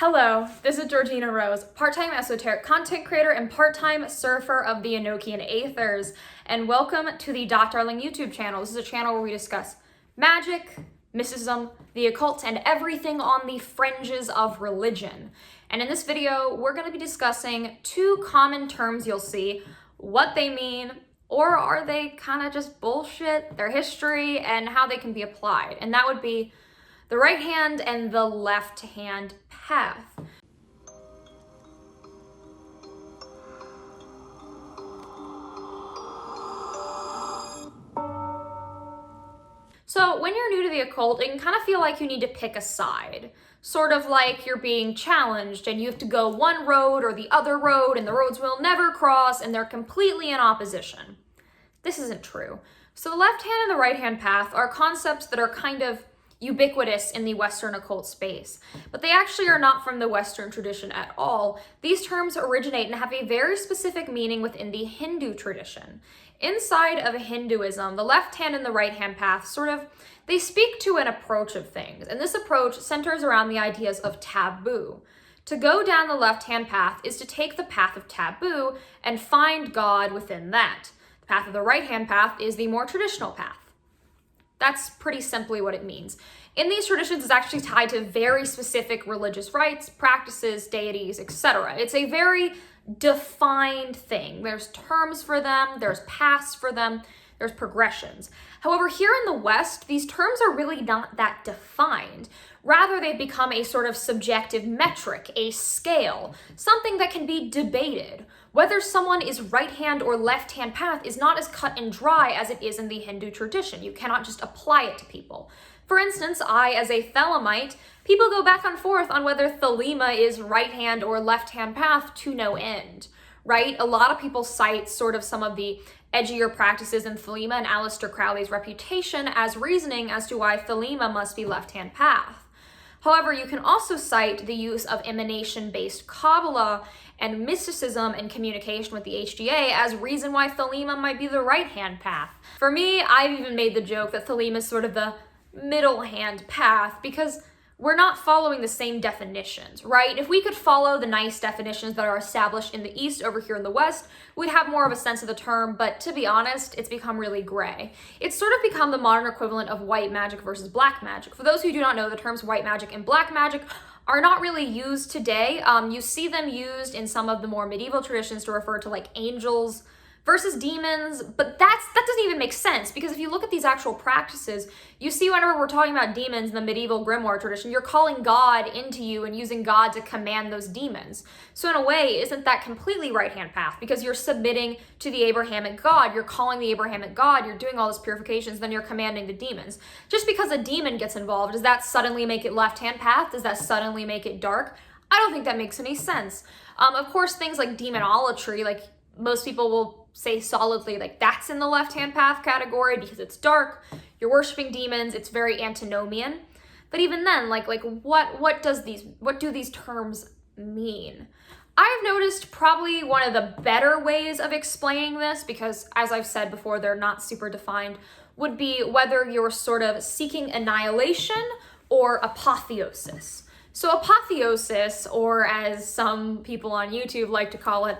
Hello, this is Georgina Rose, part-time esoteric content creator and part-time surfer of the Enochian Aethers, and welcome to the Darling YouTube channel. This is a channel where we discuss magic, mysticism, the occult, and everything on the fringes of religion. And in this video, we're going to be discussing two common terms you'll see, what they mean, or are they kind of just bullshit, their history, and how they can be applied. And that would be the right hand and the left hand path. So when you're new to the occult, it can kind of feel like you need to pick a side. Sort of like you're being challenged and you have to go one road or the other road and the roads will never cross and they're completely in opposition. This isn't true. So the left hand and the right hand path are concepts that are kind of ubiquitous in the Western occult space, but they actually are not from the Western tradition at all. These terms originate and have a very specific meaning within the Hindu tradition. Inside of Hinduism, the left hand and the right hand path they speak to an approach of things, and this approach centers around the ideas of taboo. To go down the left hand path is to take the path of taboo and find God within that. The path of the right hand path is the more traditional path. That's pretty simply what it means. In these traditions, it's actually tied to very specific religious rites, practices, deities, etc. It's a very defined thing. There's terms for them, there's paths for them, there's progressions. However, here in the West, these terms are really not that defined. Rather, they've become a sort of subjective metric, a scale, something that can be debated. Whether someone is right hand or left hand path is not as cut and dry as it is in the Hindu tradition. You cannot just apply it to people. For instance, I, as a Thelemite, people go back and forth on whether Thelema is right hand or left hand path to no end, right? A lot of people cite sort of some of the edgier practices in Thelema and Aleister Crowley's reputation as reasoning as to why Thelema must be left hand path. However, you can also cite the use of emanation-based Kabbalah and mysticism and communication with the HDA as reason why Thelema might be the right-hand path. For me, I've even made the joke that Thelema is sort of the middle-hand path because we're not following the same definitions, right? If we could follow the nice definitions that are established in the East over here in the West, we'd have more of a sense of the term, but to be honest, it's become really gray. It's sort of become the modern equivalent of white magic versus black magic. For those who do not know, the terms white magic and black magic are not really used today. You see them used in some of the more medieval traditions to refer to like angels versus demons, but that doesn't even make sense because if you look at these actual practices, you see whenever we're talking about demons in the medieval grimoire tradition, you're calling God into you and using God to command those demons. So in a way, isn't that completely right-hand path? Because you're submitting to the Abrahamic God, you're calling the Abrahamic God, you're doing all those purifications, then you're commanding the demons. Just because a demon gets involved, does that suddenly make it left-hand path? Does that suddenly make it dark? I don't think that makes any sense. Of course, things like demonolatry, like most people will say solidly like that's in the left-hand path category because it's dark, you're worshiping demons, it's very antinomian. But even then, like what do these terms mean? I've noticed probably one of the better ways of explaining this, because as I've said before, they're not super defined, would be whether you're sort of seeking annihilation or apotheosis. So apotheosis, or as some people on YouTube like to call it,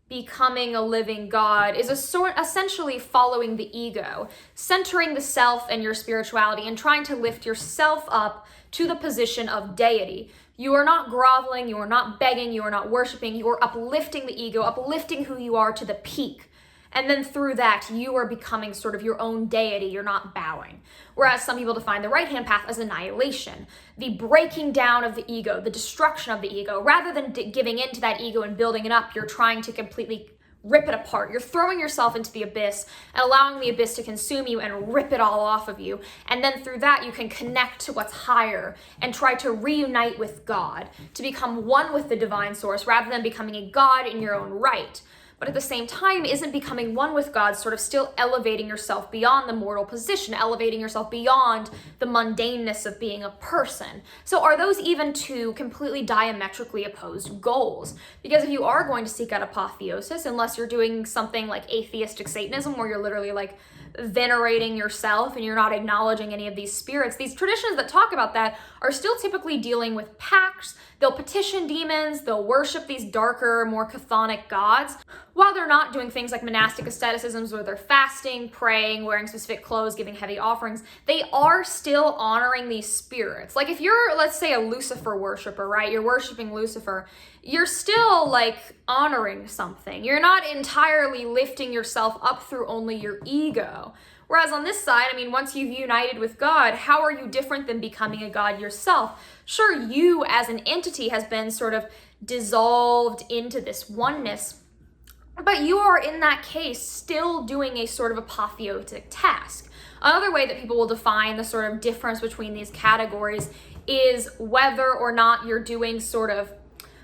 becoming a living God, is essentially following the ego, centering the self and your spirituality and trying to lift yourself up to the position of deity. You are not groveling, you are not begging, you are not worshiping, you are uplifting the ego, uplifting who you are to the peak. And then through that, you are becoming sort of your own deity, you're not bowing. Whereas some people define the right-hand path as annihilation, the breaking down of the ego, the destruction of the ego. Rather than giving into that ego and building it up, you're trying to completely rip it apart. You're throwing yourself into the abyss and allowing the abyss to consume you and rip it all off of you. And then through that, you can connect to what's higher and try to reunite with God, to become one with the divine source rather than becoming a God in your own right. But at the same time, isn't becoming one with God sort of still elevating yourself beyond the mortal position, elevating yourself beyond the mundaneness of being a person? So are those even two completely diametrically opposed goals? Because if you are going to seek out apotheosis, unless you're doing something like atheistic Satanism, where you're literally like venerating yourself and you're not acknowledging any of these spirits, these traditions that talk about that are still typically dealing with pacts. They'll petition demons, they'll worship these darker, more chthonic gods, while they're not doing things like monastic asceticisms where they're fasting, praying, wearing specific clothes, giving heavy offerings. They are still honoring these spirits. Like if you're, let's say, a Lucifer worshiper, right? You're worshiping Lucifer, you're still like honoring something. You're not entirely lifting yourself up through only your ego. Whereas on this side, I mean, once you've united with God, how are you different than becoming a god yourself? Sure, you as an entity has been sort of dissolved into this oneness, but you are in that case still doing a sort of apotheotic task. Another way that people will define the sort of difference between these categories is whether or not you're doing sort of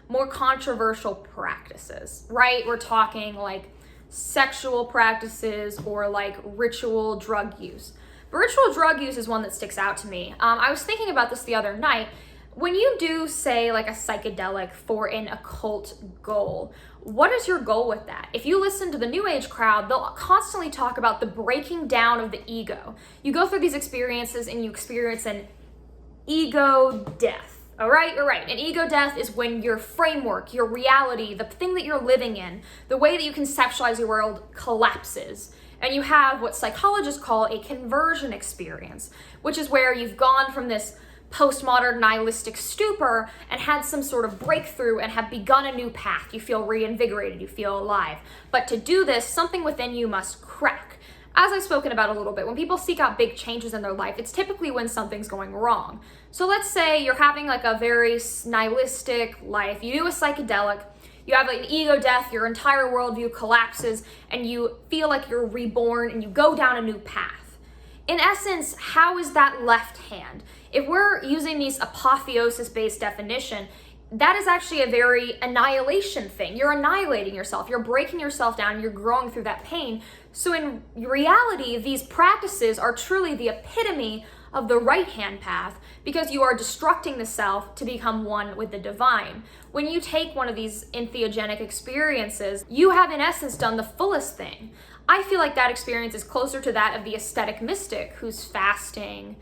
more controversial practices, right? We're talking like sexual practices or like ritual drug use. But ritual drug use is one that sticks out to me. I was thinking about this the other night. When you do, say, like a psychedelic for an occult goal, what is your goal with that? If you listen to the New Age crowd, they'll constantly talk about the breaking down of the ego. You go through these experiences and you experience an ego death. All right. An ego death is when your framework, your reality, the thing that you're living in, the way that you conceptualize your world collapses. And you have what psychologists call a conversion experience, which is where you've gone from this postmodern nihilistic stupor and had some sort of breakthrough and have begun a new path. You feel reinvigorated, you feel alive. But to do this, something within you must crack. As I've spoken about a little bit, when people seek out big changes in their life, it's typically when something's going wrong. So let's say you're having like a very nihilistic life, you do a psychedelic, you have like an ego death, your entire worldview collapses, and you feel like you're reborn and you go down a new path. In essence, how is that left hand? If we're using these apotheosis-based definition, that is actually a very annihilation thing. You're annihilating yourself. You're breaking yourself down. You're growing through that pain. So in reality, these practices are truly the epitome of the right-hand path because you are destructing the self to become one with the divine. When you take one of these entheogenic experiences, you have in essence done the fullest thing. I feel like that experience is closer to that of the ascetic mystic who's fasting,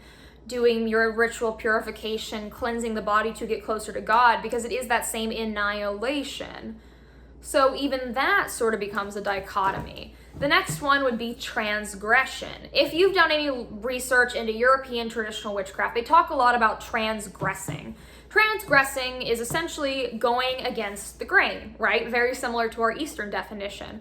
doing your ritual purification, cleansing the body to get closer to God, because it is that same annihilation. So even that sort of becomes a dichotomy. The next one would be transgression. If you've done any research into European traditional witchcraft, they talk a lot about transgressing. Transgressing is essentially going against the grain, right? Very similar to our Eastern definition.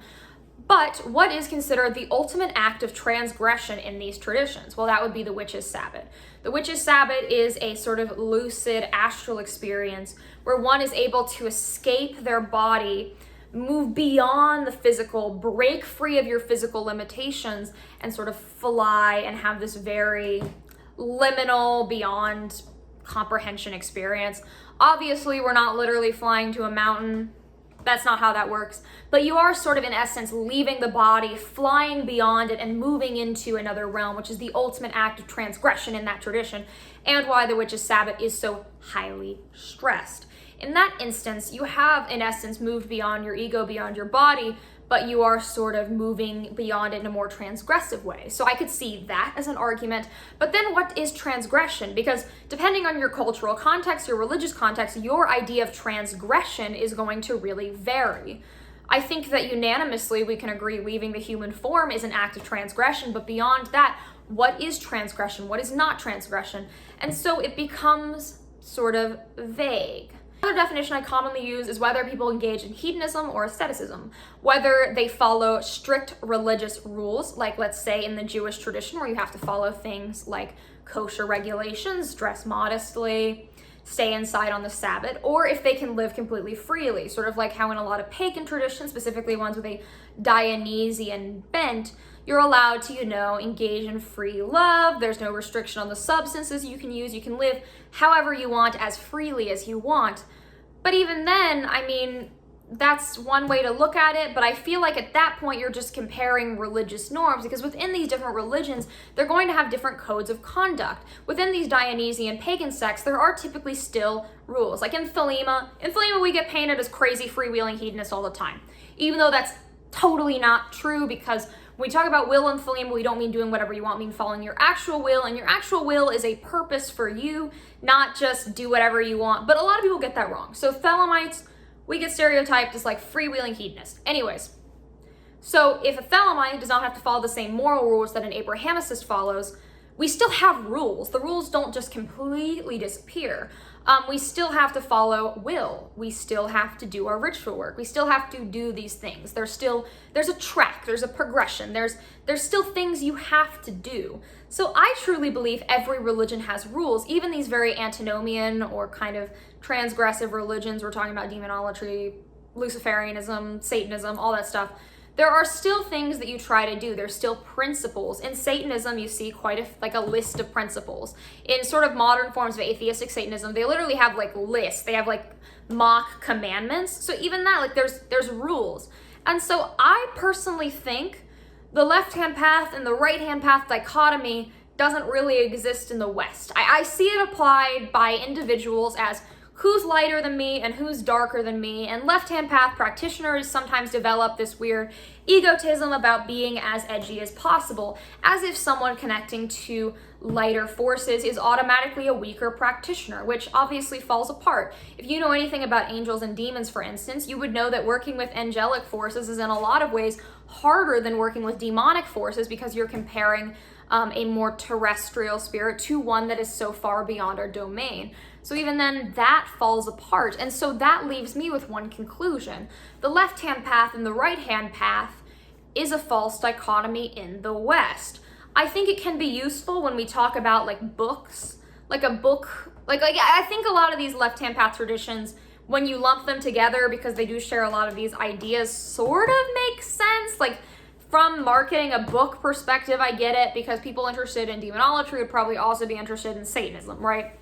But what is considered the ultimate act of transgression in these traditions? Well, that would be the witch's sabbat. The witch's sabbat is a sort of lucid astral experience where one is able to escape their body, move beyond the physical, break free of your physical limitations, and sort of fly and have this very liminal, beyond comprehension experience. Obviously, we're not literally flying to a mountain. That's not how that works. But you are sort of, in essence, leaving the body, flying beyond it, and moving into another realm, which is the ultimate act of transgression in that tradition, and why the witch's sabbat is so highly stressed. In that instance, you have, in essence, moved beyond your ego, beyond your body, but you are sort of moving beyond it in a more transgressive way. So I could see that as an argument. But then what is transgression? Because depending on your cultural context, your religious context, your idea of transgression is going to really vary. I think that unanimously we can agree leaving the human form is an act of transgression, but beyond that, what is transgression? What is not transgression? And so it becomes sort of vague. Another definition I commonly use is whether people engage in hedonism or asceticism, whether they follow strict religious rules, like let's say in the Jewish tradition where you have to follow things like kosher regulations, dress modestly, stay inside on the Sabbath, or if they can live completely freely, sort of like how in a lot of pagan traditions, specifically ones with a Dionysian bent, you're allowed to, engage in free love. There's no restriction on the substances you can use. You can live however you want, as freely as you want. But even then, that's one way to look at it, but I feel like at that point you're just comparing religious norms, because within these different religions, they're going to have different codes of conduct. Within these Dionysian pagan sects, there are typically still rules. Like in Thelema we get painted as crazy freewheeling hedonists all the time, even though that's totally not true, because When we talk about will and Thelema, we don't mean doing whatever you want, we mean following your actual will, and your actual will is a purpose for you, not just do whatever you want. But a lot of people get that wrong. So Thelemites, we get stereotyped as like freewheeling hedonists. Anyways, so if a Thelemite does not have to follow the same moral rules that an Abrahamicist follows, we still have rules. The rules don't just completely disappear. We still have to follow will. We still have to do our ritual work. We still have to do these things. There's a track, there's a progression, there's still things you have to do. So I truly believe every religion has rules, even these very antinomian or kind of transgressive religions. We're talking about demonolatry, Luciferianism, Satanism, all that stuff. There are still things that you try to do. There's still principles. In Satanism, you see quite a list of principles. In sort of modern forms of atheistic Satanism, they literally have like lists. They have like mock commandments. So even that, like there's rules. And so I personally think the left-hand path and the right-hand path dichotomy doesn't really exist in the West. I see it applied by individuals as who's lighter than me and who's darker than me, and left-hand path practitioners sometimes develop this weird egotism about being as edgy as possible, as if someone connecting to lighter forces is automatically a weaker practitioner, which obviously falls apart. If you know anything about angels and demons, for instance, you would know that working with angelic forces is in a lot of ways harder than working with demonic forces, because you're comparing a more terrestrial spirit to one that is so far beyond our domain. So even then, that falls apart. And so that leaves me with one conclusion. The left-hand path and the right-hand path is a false dichotomy in the West. I think it can be useful when we talk about like books, like a book, like I think a lot of these left-hand path traditions, when you lump them together, because they do share a lot of these ideas, sort of make sense. Like from marketing a book perspective, I get it, because people interested in demonolatry would probably also be interested in Satanism, right?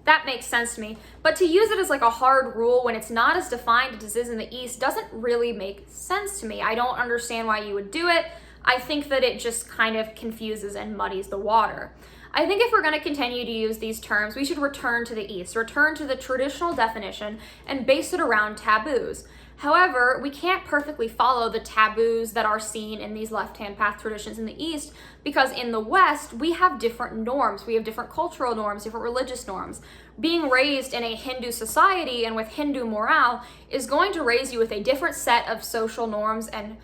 That makes sense to me. But to use it as like a hard rule when it's not as defined as it is in the East doesn't really make sense to me. I don't understand why you would do it. I think that it just kind of confuses and muddies the water. I think if we're going to continue to use these terms, we should return to the East, return to the traditional definition, and base it around taboos. However, we can't perfectly follow the taboos that are seen in these left-hand path traditions in the East, because in the West, we have different norms. We have different cultural norms, different religious norms. Being raised in a Hindu society and with Hindu morale is going to raise you with a different set of social norms and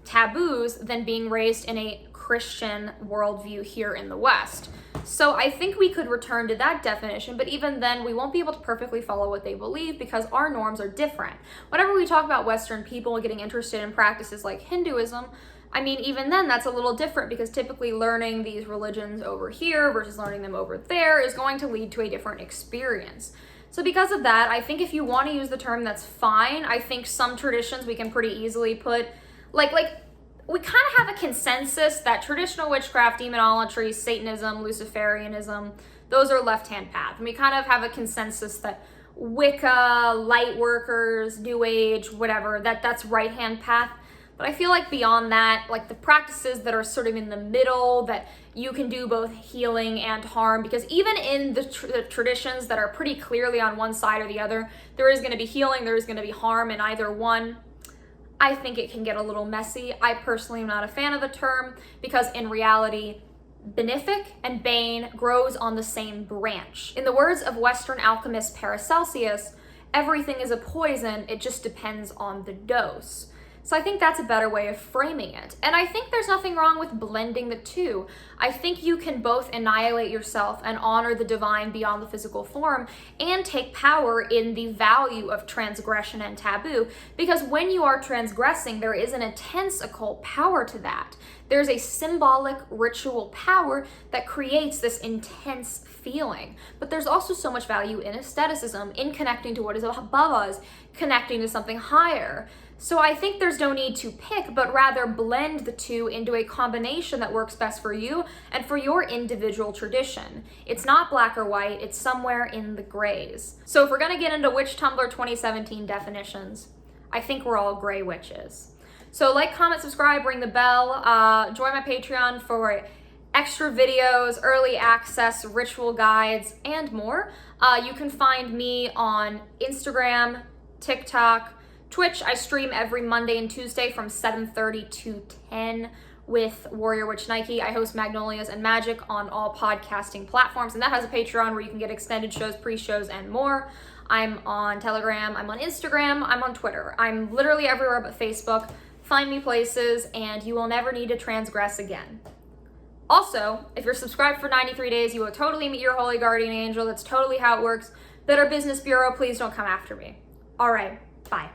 taboos than being raised in a Christian worldview here in the West. So I think we could return to that definition, but even then we won't be able to perfectly follow what they believe because our norms are different. Whenever we talk about Western people getting interested in practices like Hinduism, I mean, even then that's a little different, because typically learning these religions over here versus learning them over there is going to lead to a different experience. So because of that, I think if you want to use the term, that's fine. I think some traditions we can pretty easily put, like we kind of have a consensus that traditional witchcraft, demonolatry, Satanism, Luciferianism, those are left-hand path. And we kind of have a consensus that Wicca, light workers, New Age, whatever, that's right-hand path. But I feel like beyond that, like the practices that are sort of in the middle, that you can do both healing and harm, because even in the traditions that are pretty clearly on one side or the other, there is going to be healing, there is going to be harm in either one. I think it can get a little messy. I personally am not a fan of the term, because in reality, benefic and bane grows on the same branch. In the words of Western alchemist Paracelsus, everything is a poison, it just depends on the dose. So I think that's a better way of framing it. And I think there's nothing wrong with blending the two. I think you can both annihilate yourself and honor the divine beyond the physical form, and take power in the value of transgression and taboo. Because when you are transgressing, there is an intense occult power to that. There's a symbolic ritual power that creates this intense feeling. But there's also so much value in aestheticism, in connecting to what is above us, connecting to something higher. So I think there's no need to pick, but rather blend the two into a combination that works best for you and for your individual tradition. It's not black or white, it's somewhere in the grays. So if we're gonna get into Witch Tumblr 2017 definitions, I think we're all gray witches. So like, comment, subscribe, ring the bell, join my Patreon for extra videos, early access, ritual guides, and more. You can find me on Instagram, TikTok, Twitch. I stream every Monday and Tuesday from 7:30 to 10 with Warrior Witch Nike. I host Magnolias and Magick on all podcasting platforms, and that has a Patreon where you can get extended shows, pre-shows, and more. I'm on Telegram, I'm on Instagram, I'm on Twitter. I'm literally everywhere but Facebook. Find me places, and you will never need to transgress again. Also, if you're subscribed for 93 days, you will totally meet your holy guardian angel. That's totally how it works. Better Business Bureau, please don't come after me. All right, bye.